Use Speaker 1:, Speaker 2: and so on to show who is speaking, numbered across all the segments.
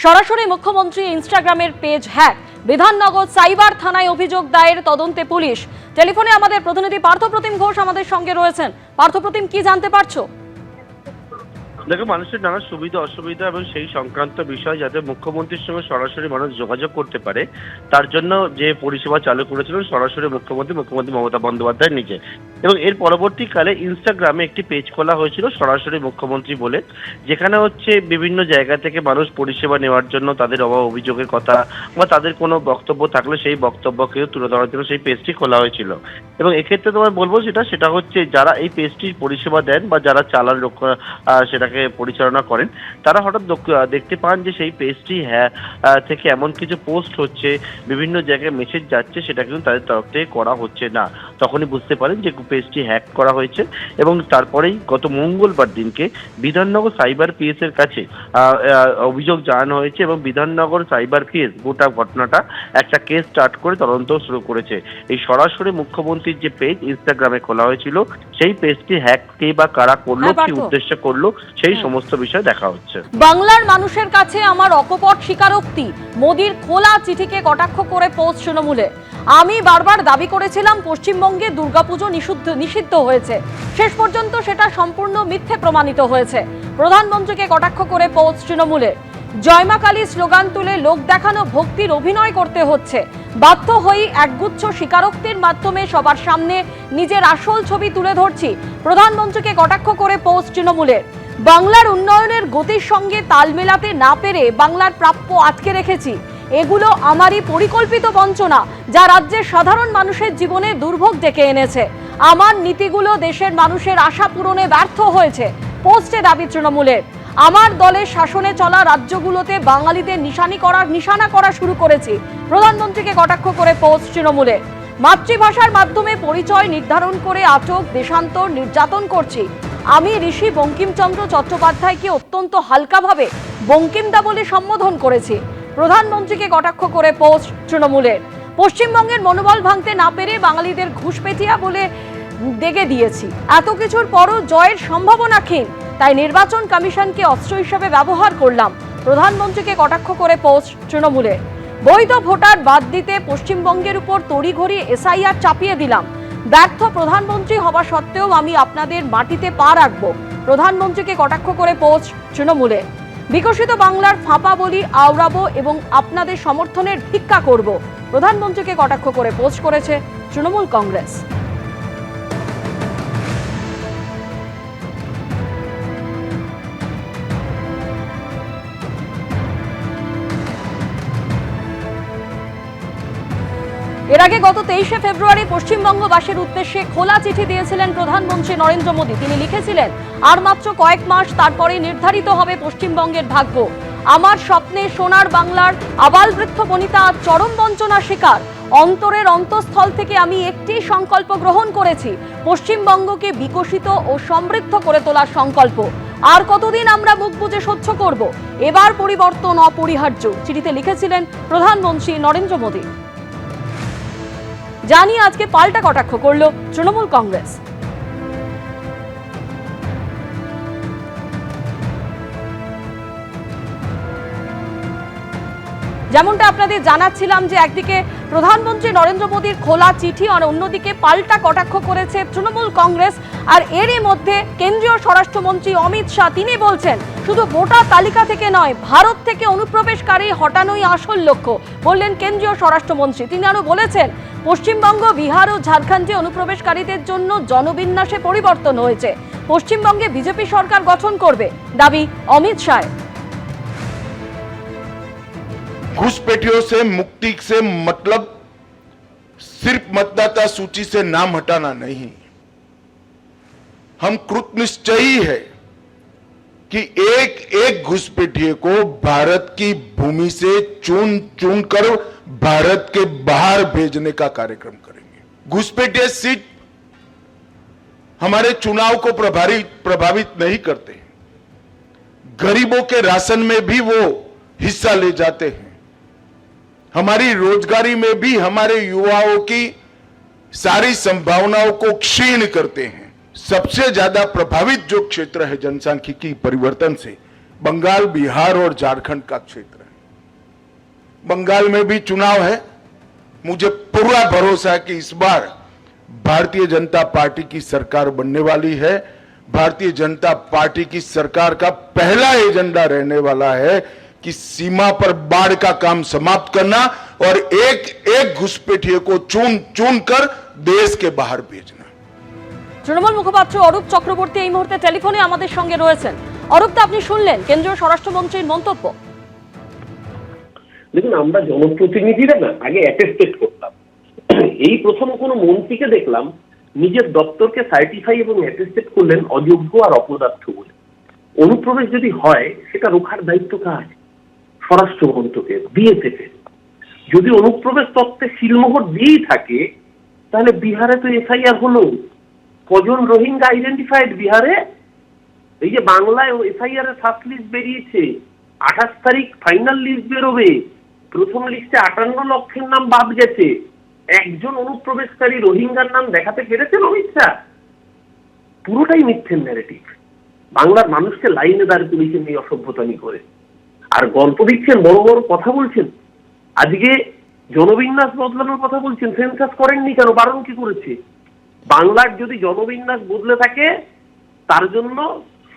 Speaker 1: সরাসরি মুখ্যমন্ত্রী ইনস্টাগ্রামের পেজ হ্যাক, বিধাননগর সাইবার থানায় অভিযোগ দায়ের, তদন্তে পুলিশ। টেলিফোনে আমাদের প্রতিনিধি পার্থপ্রতিম ঘোষ আমাদের সঙ্গে রয়েছেন। পার্থপ্রতিম, কি জানতে পারছো?
Speaker 2: দেখো, মানুষের নানা সুবিধা অসুবিধা এবং সেই সংক্রান্ত বিষয় যাতে মুখ্যমন্ত্রীর সঙ্গে সরাসরি মানুষ যোগাযোগ করতে পারে, তার জন্য যে পরিষেবা চালু করেছিলেন সরাসরি মুখ্যমন্ত্রী মমতা বন্দ্যোপাধ্যায় নিজে। এবং এর পরবর্তীকালে ইনস্টাগ্রামে একটি পেজ খোলা হয়েছিল সরাসরি মুখ্যমন্ত্রী বলে, যেখানে হচ্ছে বিভিন্ন জায়গা থেকে মানুষ পরিষেবা নেওয়ার জন্য তাদের অভিযোগের কথা বা তাদের কোনো বক্তব্য থাকলে সেই বক্তব্যকেও তুলে ধরার জন্য সেই পেজটি খোলা হয়েছিল। এবং এক্ষেত্রে তোমার বলবো সেটা হচ্ছে যারা এই পেজটির পরিষেবা দেন বা যারা চালান সেটাকে পরিচালনা করেন, তারা হঠাৎ দেখতে পান যে সেই পেজটি থেকে এমন কিছু পোস্ট হচ্ছে, বিভিন্ন জায়গায় মেসেজ যাচ্ছে, সেটা কিন্তু তাদের তরফ থেকে করা হচ্ছে না। তখনই বুঝতে পারেন যে পেজটি হ্যাক করা হয়েছে। এবং তারপরেই গত মঙ্গলবার দিনকে বিধাননগর সাইবার পিএস এর কাছে অভিযোগ জানানো হয়েছে এবং বিধাননগর সাইবার পিএস গোটা ঘটনাটা একটা কেস স্টার্ট করে তদন্ত শুরু করেছে। এই সরাসরি মুখ্যমন্ত্রীর যে পেজ ইনস্টাগ্রামে খোলা হয়েছিল, সেই পেজটি হ্যাক কে বা কারা করলো, কি উদ্দেশ্যে করলো, সেই সমস্ত বিষয় দেখা হচ্ছে।
Speaker 1: বাংলার মানুষের কাছে আমার অকপট স্বীকারোক্তি, মোদির খোলা চিঠিকে কটাক্ষ করে পোস্ট তৃণমূলে। আমি বারবার দাবি করেছিলাম পশ্চিমবঙ্গে দুর্গাপুজো নিষিদ্ধ হয়েছে, শেষ পর্যন্ত সেটা সম্পূর্ণ মিথ্যে প্রমাণিত হয়েছে। প্রধানমন্ত্রীকে কটাক্ষ করে পোস্ট তৃণমূলে। জয়মা কালী স্লোগান তুলে লোক দেখানো ভক্তির অভিনয় করতে হচ্ছে, বাধ্য হয়ে একগুচ্ছ স্বীকারোক্তির মাধ্যমে সবার সামনে নিজের আসল ছবি তুলে ধরছি। প্রধানমন্ত্রীকে কটাক্ষ করে পোস্ট তৃণমূলের। বাংলার উন্নয়নের গতির সঙ্গে তাল মেলাতে না পেরে বাংলার প্রাপ্য আটকে রেখেছি। এগুলো আমারই পরিকল্পিত বঞ্চনা, যা রাজ্যের সাধারণ মানুষের জীবনে দুর্ভোগ ডেকে এনেছে। আমার নীতিগুলো দেশের মানুষের আশা পূরণে ব্যর্থ হয়েছে, পোস্টে দাবি তৃণমূলের। আমার দলের শাসনে চলা রাজ্যগুলোতে বাঙালিদের নিশানা করা শুরু করেছি। প্রধানমন্ত্রীকে কটাক্ষ করে পোস্ট তৃণমূলের। মাতৃভাষার মাধ্যমে পরিচয় নির্ধারণ করে আটক, দেশান্তর, নির্যাতন করছি। আমি ঋষি বঙ্কিমচন্দ্র চট্টোপাধ্যায়কে অত্যন্ত হালকাভাবে বঙ্কিমদা বলে সম্বোধন করেছি। প্রধানমন্ত্রীকে কটাক্ষ করে পোস্ট তৃণমূলের। পশ্চিমবঙ্গের মনোবল ভাঙতে না পেরে বাঙালিদের ঘুষপেটিয়া বলে দেগে দিয়েছি। এত কিছুর পরও জয়ের সম্ভাবনা ক্ষীণ, তাই নির্বাচন কমিশনকে অস্ত্র হিসেবে ব্যবহার করলাম। প্রধানমন্ত্রীকে কটাক্ষ করে পোস্ট তৃণমূলের। বৈধ ভোটার বাদ দিতে পশ্চিমবঙ্গের উপর তড়িঘড়ি এসআইআর চাপিয়ে দিলাম। ব্যর্থ প্রধানমন্ত্রী হওয়া সত্ত্বেও আমি আপনাদের মাটিতে পা রাখব। প্রধানমন্ত্রীকে কটাক্ষ করে পোস্ট তৃণমূলে। বিকশিত বাংলার ফাঁপা বলি আওড়াবো এবং আপনাদের সমর্থনের ভিক্ষা করব। প্রধানমন্ত্রীকে কটাক্ষ করে পোস্ট করেছে তৃণমূল কংগ্রেস। এর আগে গত 23শে ফেব্রুয়ারি পশ্চিমবঙ্গবাসীর উদ্দেশ্যে খোলা চিঠি দিয়েছিলেন প্রধানমন্ত্রী নরেন্দ্র মোদী। তিনি লিখেছিলেন, আর মাত্র কয়েক মাস, তারপরে নির্ধারিত হবে পশ্চিমবঙ্গের ভাগ্য। আমার স্বপ্নে সোনার বাংলার আবাল বৃদ্ধ বনিতা চরম বঞ্চনার শিকার। অন্তরের অন্তঃস্থল থেকে আমি একটি সংকল্প গ্রহণ করেছি, পশ্চিমবঙ্গকে বিকশিত ও সমৃদ্ধ করে তোলার সংকল্প। আর কতদিন আমরা মুখ বুজে সহ্য করব? এবার পরিবর্তন অপরিহার্য, চিঠিতে লিখেছিলেন প্রধানমন্ত্রী নরেন্দ্র মোদী। জানি আজকে পাল্টা কটাক্ষ করল তৃণমূল কংগ্রেস। যেমনটা আপনাদের জানাচ্ছিলাম যে একদিকে প্রধানমন্ত্রী নরেন্দ্র মোদীর খোলা চিঠি আর অন্যদিকে পাল্টা কটাক্ষ করেছে তৃণমূল কংগ্রেস। আর এরই মধ্যে কেন্দ্রীয় স্বরাষ্ট্রমন্ত্রী অমিত শাহ তিনি বলছেন, শুধু ভোটার তালিকা থেকে নয়, ভারত থেকে অনুপ্রবেশকারী হটানোই আসল লক্ষ্য, বললেন কেন্দ্রীয় স্বরাষ্ট্রমন্ত্রী। তিনি আরো বলেছেন, পশ্চিমবঙ্গ, বিহার ও ঝাড়খণ্ডে অনুপ্রবেশকারীদের জন্য জনবিন্যাসে পরিবর্তন হয়েছে। পশ্চিমবঙ্গে বিজেপি সরকার গঠন করবে, দাবি অমিত শাহ।
Speaker 3: घुसपैठियों से मुक्ति से मतलब सिर्फ मतदाता सूची से नाम हटाना नहीं, हम कृतनिश्चयी है कि एक एक घुसपैठिए को भारत की भूमि से चुन कर भारत के बाहर भेजने का कार्यक्रम करेंगे। घुसपैठिए सिर्फ हमारे चुनाव को प्रभावित नहीं करते, गरीबों के राशन में भी वो हिस्सा ले जाते हैं, हमारी रोजगारी में भी हमारे युवाओं की सारी संभावनाओं को क्षीण करते हैं। सबसे ज्यादा प्रभावित जो क्षेत्र है जनसांख्यिकी परिवर्तन से, बंगाल, बिहार और झारखंड का क्षेत्र है। बंगाल में भी चुनाव है। मुझे पूरा भरोसा है कि इस बार भारतीय जनता पार्टी की सरकार बनने वाली है। भारतीय जनता पार्टी की सरकार का पहला एजेंडा रहने वाला है कि सीमा पर बाढ़ का काम समाप्त करना और एक एक घुसपैठिए को चुन चुन कर देश के बाहर भेजना।
Speaker 1: তৃণমূল মুখপাত্র অরূপ চক্রবর্তী এই মুহূর্তে টেলিফোনে আমাদের সঙ্গে রয়েছেন। অরূপদা, আপনি শুনলেন কেন্দ্রীয় স্বরাষ্ট্রমন্ত্রীর মন্তব্য।
Speaker 4: দেখুন, আমরা জনপ্রতিনিধিরা না আগে অ্যাটেস্টেড করতাম। এই প্রথম কোনো মন্ত্রীকে দেখলাম নিজের দপ্তরকে সার্টিফাই এবং অ্যাটেস্টেড করলেন অযোগ্য আর অপদার্থ বলে। অনুপ্রবেশ যদি হয় সেটা রোখার দায়িত্ব কার? স্বরাষ্ট্র মন্ত্রকের, বিএসএফ এর। যদি অনুপ্রবেশ তত্ত্বে সিলমোহর দিয়েই থাকে তাহলে বিহারে তো এফআইআর হলো। কজন রোহিঙ্গা আইডেন্টিফাইড বিহারে? এই যে বাংলায় এফআইআর এর ফার্স্ট লিস্ট বেরিয়েছে, 28 তারিখ ফাইনাল লিস্ট বেরোবে। প্রথম লিস্টে 58 লক্ষের নাম বাদ গেছে। একজন অনুপ্রবেশকারী রোহিঙ্গার নাম দেখাতে পেরেছেন অমিত শাহ? পুরোটাই মিথ্যের ন্যারেটিভ। বাংলার মানুষকে লাইনে দাঁড়িয়ে তুলেছেন এই অসভ্যতামি করে, আর গল্প দিচ্ছেন, বড় বড় কথা বলছেন। আজকে জনবিন্যাস বদলানোর কথা বলছেন, সেন্সাস করেননি কেন? বারণ কি করেছে? বাংলার যদি জনবিন্যাস বদলে থাকে তার জন্য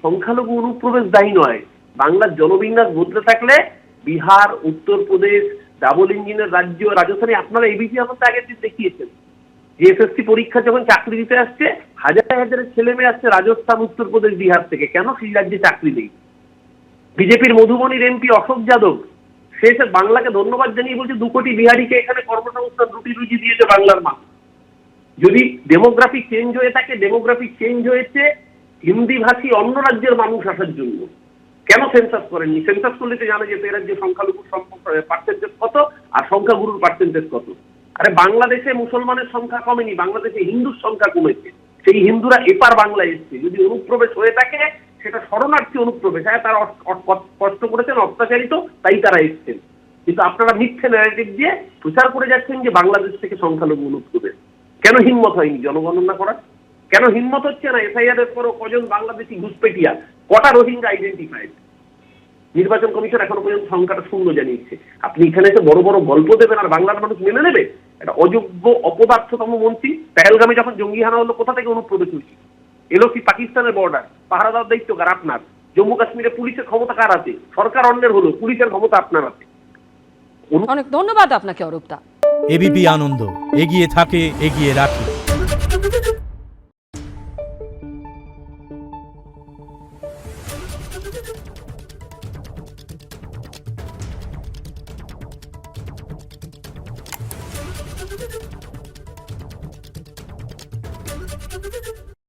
Speaker 4: সংখ্যালঘু অনুপ্রবেশ দায়ী নয়। বাংলার জনবিন্যাস বদলে থাকলে বিহার, উত্তরপ্রদেশ, ডাবল ইঞ্জিনের রাজ্য, রাজস্থানে আপনারা এবিসি আমাদের আগের দিন দেখিয়েছেন যে এসএসসি পরীক্ষা যখন চাকরি দিতে আসছে হাজার হাজারের ছেলে মেয়ে আসছে রাজস্থান, উত্তরপ্রদেশ, বিহার থেকে। কেন সেই রাজ্যে চাকরি নেই? বিজেপির মধুবনীর এমপি অশোক যাদব সে বাংলাকে ধন্যবাদ জানিয়ে বলছে 2 কোটি বিহারিকে এখানে কর্মসংস্থান, রুটি রুজি দিয়েছে বাংলার মানুষ। যদি ডেমোগ্রাফিক চেঞ্জ হয়ে থাকে, ডেমোগ্রাফিক চেঞ্জ হয়েছে হিন্দি ভাষী অন্য রাজ্যের মানুষ আসার জন্য। কেন সেন্সাস করেননি? সেন্সাস করলে তো জানা যেত এই রাজ্যে সংখ্যালঘুর পার্সেন্টেজ কত আর সংখ্যাগুরুর পার্সেন্টেজ কত। আরে বাংলাদেশে মুসলমানের সংখ্যা কমেনি, বাংলাদেশে হিন্দুর সংখ্যা কমেছে। সেই হিন্দুরা এপার বাংলায় এসছে। যদি অনুপ্রবেশ হয়ে থাকে সেটা শরণার্থী অনুপ্রবেশ, হ্যাঁ তারা কষ্ট করেছেন, অত্যাচারিত, তাই তারা এসছেন। কিন্তু আপনারা মিথ্যে ন্যারেটিভ দিয়ে প্রচার করে যাচ্ছেন যে বাংলাদেশ থেকে সংখ্যালঘু অনুপ্রবেশ। কেন হিম্মত হয়নি জনগণনা করার? কেন হিম্মত হচ্ছে না এফআইআর এর পরও কজন বাংলাদেশি ঘুষপেটিয়া, কটা রোহিঙ্গা আইডেন্টিফাইড? নির্বাচন কমিশন এখনো পর্যন্ত সংখ্যাটা শূন্য জানিয়েছে। আপনি এখানে এসে বড় বড় গল্প দেবেন আর বাংলার মানুষ মেনে নেবে? এটা অযোগ্য অপদার্থতম মন্ত্রী। পেহেলগামে যখন জঙ্গি হানা হলো কোথা থেকে অনুপ্রবেশ হয়েছে? এলওসি পাকিস্তানের বর্ডার, পাহারা দেওয়ার দায়িত্ব কার? আপনার। জম্মু কাশ্মীরে পুলিশের ক্ষমতা কার আছে? সরকার অন্যের হলো, পুলিশের ক্ষমতা আপনার আছে।
Speaker 1: অনেক ধন্যবাদ আপনাকে অরূপদা।
Speaker 5: এবিপি আনন্দ, এগিয়ে থাকে, এগিয়ে রাখে।
Speaker 6: Thank you.